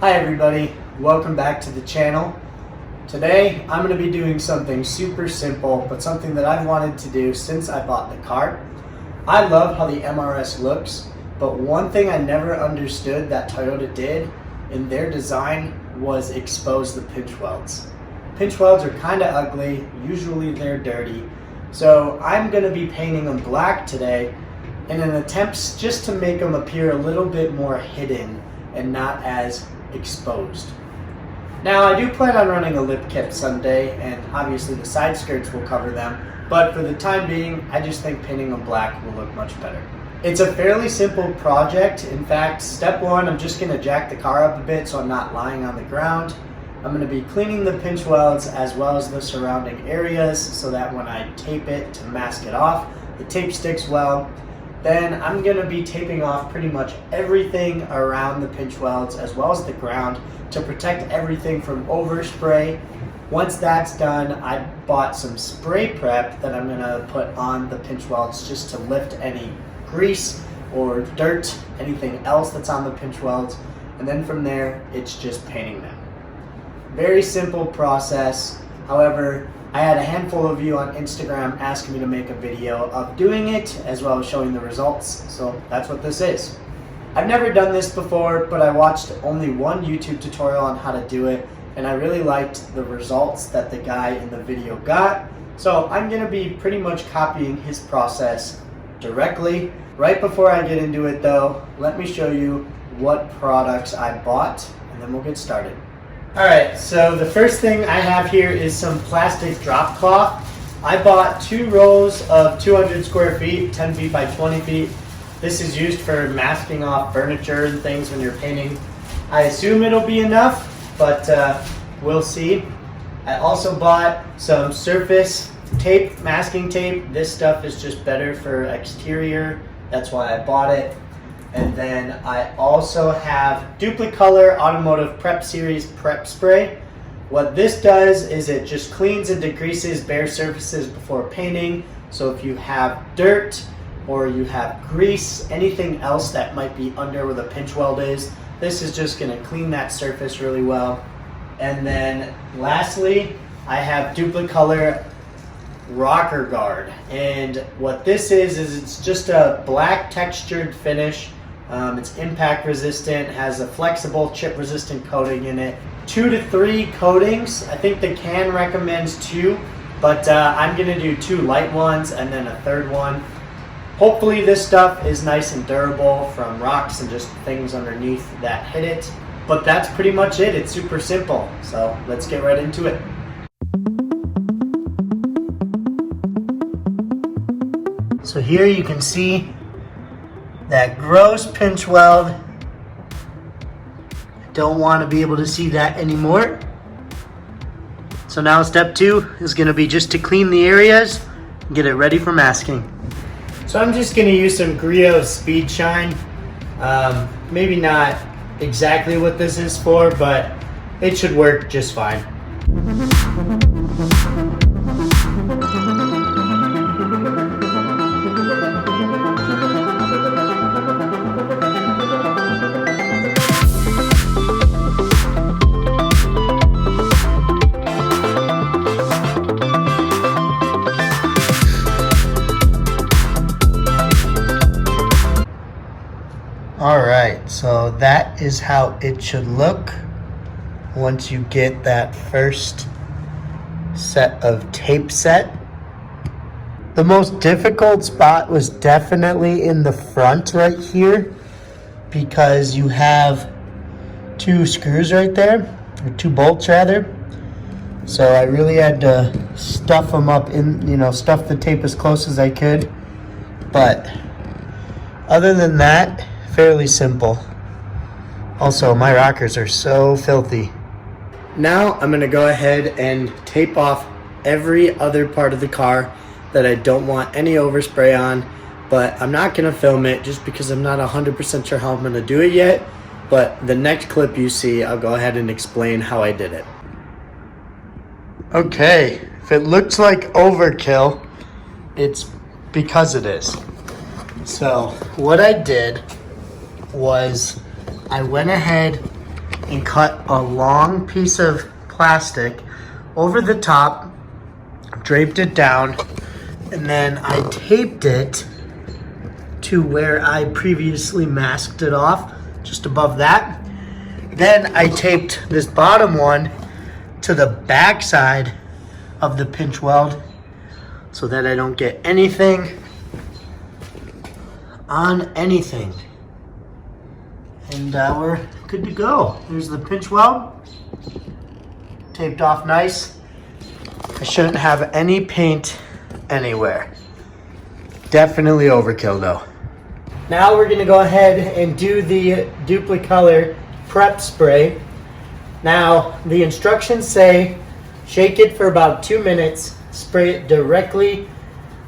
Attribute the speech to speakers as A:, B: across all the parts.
A: Hi everybody, welcome back to the channel. Today I'm going to be doing something super simple, but something that I've wanted to do since I bought the car. I love how the MRS looks, but one thing I never understood that Toyota did in their design was expose the pinch welds. Pinch welds are kind of ugly, usually they're dirty, so I'm going to be painting them black today in an attempt just to make them appear a little bit more hidden and not as exposed. Now I do plan on running a lip kit someday, and obviously the side skirts will cover them, but for the time being I just think painting them black will look much better. It's a fairly simple project. In fact, step one, I'm just going to jack the car up a bit so I'm not lying on the ground. I'm going to be cleaning the pinch welds as well as the surrounding areas so that when I tape it to mask it off, the tape sticks well. Then I'm going to be taping off pretty much everything around the pinch welds as well as the ground to protect everything from overspray. Once that's done, I bought some spray prep that I'm going to put on the pinch welds just to lift any grease or dirt, anything else that's on the pinch welds, and then from there it's just painting them. Very simple process. However, I had a handful of you on Instagram asking me to make a video of doing it as well as showing the results, so that's what this is. I've never done this before, but I watched only one YouTube tutorial on how to do it, and I really liked the results that the guy in the video got, so I'm going to be pretty much copying his process directly. Right before I get into it though, let me show you what products I bought, and then we'll get started. Alright, so the first thing I have here is some plastic drop cloth. I bought 2 rolls of 200 square feet, 10 feet by 20 feet. This is used for masking off furniture and things when you're painting. I assume it'll be enough, but we'll see. I also bought some surface tape, masking tape. This stuff is just better for exterior. That's why I bought it. And then I also have Duplicolor Automotive Prep Series Prep Spray. What this does is it just cleans and degreases bare surfaces before painting. So if you have dirt or you have grease, anything else that might be under where the pinch weld is, this is just going to clean that surface really well. And then lastly, I have Duplicolor Rocker Guard. And what this is it's just a black textured finish. It's impact resistant, has a flexible chip resistant coating in it. 2 to 3 coatings. I think the can recommends 2, but I'm going to do 2 light ones and then a third one. Hopefully this stuff is nice and durable from rocks and just things underneath that hit it. But that's pretty much it. It's super simple. So let's get right into it. So here you can see that gross pinch weld. I don't want to be able to see that anymore. So now step 2 is going to be just to clean the areas and get it ready for masking. So I'm just going to use some Griot Speed Shine. Maybe not exactly what this is for, but it should work just fine. Alright, so that is how it should look once you get that first set of tape set. The most difficult spot was definitely in the front right here because you have 2 screws right there, or 2 bolts rather. So I really had to stuff them up in, stuff the tape as close as I could. But other than that, fairly simple. Also, my rockers are so filthy. Now I'm going to go ahead and tape off every other part of the car that I don't want any overspray on, but I'm not going to film it just because I'm not 100% sure how I'm going to do it yet. But the next clip you see, I'll go ahead and explain how I did it. Okay, if it looks like overkill, it's because it is. So what I did was I went ahead and cut a long piece of plastic over the top, draped it down, and then I taped it to where I previously masked it off, just above that. Then I taped this bottom one to the back side of the pinch weld so that I don't get anything on anything. And we're good to go. There's the pinch weld, taped off nice. I shouldn't have any paint anywhere. Definitely overkill though. Now we're gonna go ahead and do the Duplicolor prep spray. Now the instructions say shake it for about 2 minutes, spray it directly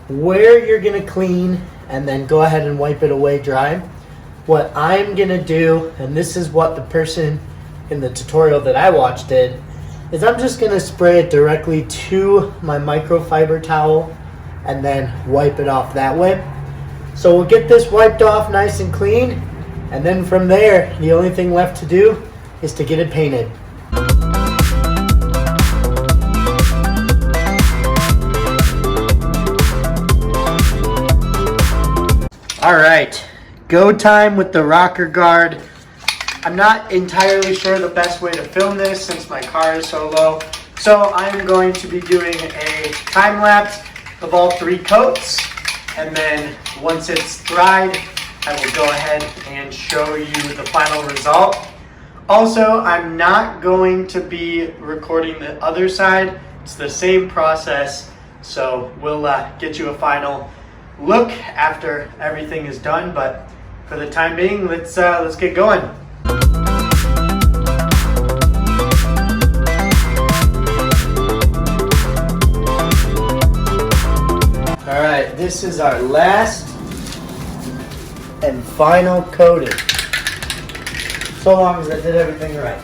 A: where you're gonna clean, and then go ahead and wipe it away dry. What I'm gonna do, and this is what the person in the tutorial that I watched did, is I'm just gonna spray it directly to my microfiber towel and then wipe it off that way. So we'll get this wiped off nice and clean, and then from there, the only thing left to do is to get it painted. All right, go time with the rocker guard. I'm not entirely sure the best way to film this since my car is so low. So I'm going to be doing a time lapse of all 3 coats. And then once it's dried, I will go ahead and show you the final result. Also, I'm not going to be recording the other side. It's the same process. So we'll get you a final look after everything is done, but for the time being, let's get going. All right, this is our last and final coating. So long as I did everything right.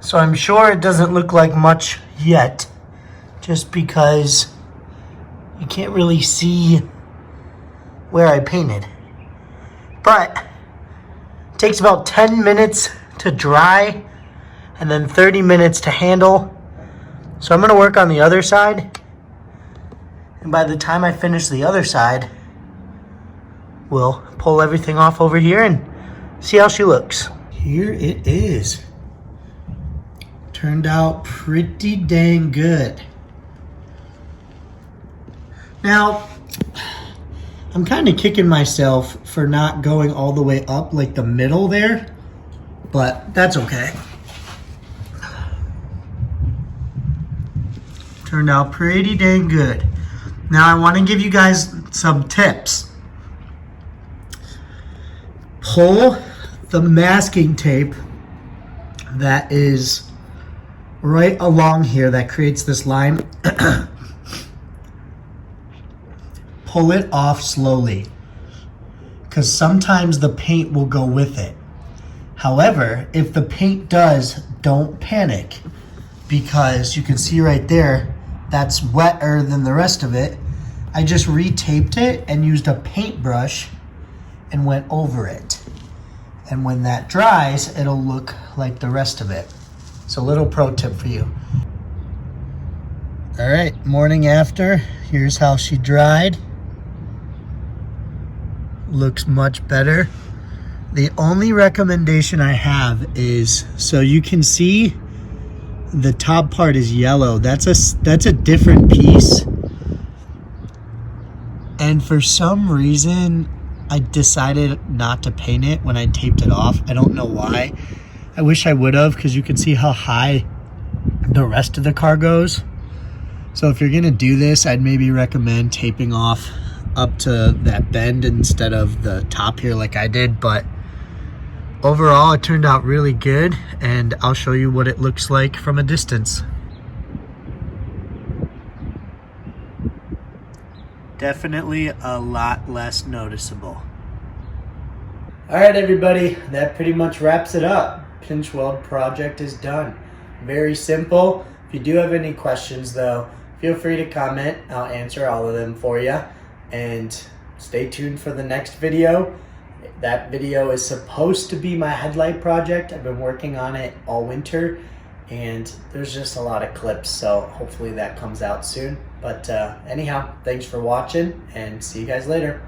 A: So I'm sure it doesn't look like much yet, just because you can't really see where I painted. But it takes about 10 minutes to dry and then 30 minutes to handle. So I'm gonna work on the other side. And by the time I finish the other side, we'll pull everything off over here and see how she looks. Here it is. Turned out pretty dang good. Now, I'm kind of kicking myself for not going all the way up like the middle there, but that's okay. Turned out pretty dang good. Now I want to give you guys some tips. Pull the masking tape that is right along here that creates this line. Pull it off slowly, because sometimes the paint will go with it. However, if the paint does, don't panic, because you can see right there, that's wetter than the rest of it. I just retaped it and used a paintbrush and went over it. And when that dries, it'll look like the rest of it. So a little pro tip for you. All right, morning after, here's how she dried. Looks much better. The only recommendation I have is, so you can see the top part is yellow. That's a different piece. And for some reason, I decided not to paint it when I taped it off. I don't know why. I wish I would have, because you can see how high the rest of the car goes. So if you're gonna do this, I'd maybe recommend taping off up to that bend instead of the top here like I did. But overall, it turned out really good, and I'll show you what it looks like from a distance. Definitely a lot less noticeable. Alright everybody, that pretty much wraps it up. Pinch weld project is done. Very simple. If you do have any questions though, feel free to comment. I'll answer all of them for you. And stay tuned for the next video. That video is supposed to be my headlight project. I've been working on it all winter and there's just a lot of clips, so hopefully that comes out soon. But anyhow, thanks for watching and see you guys later.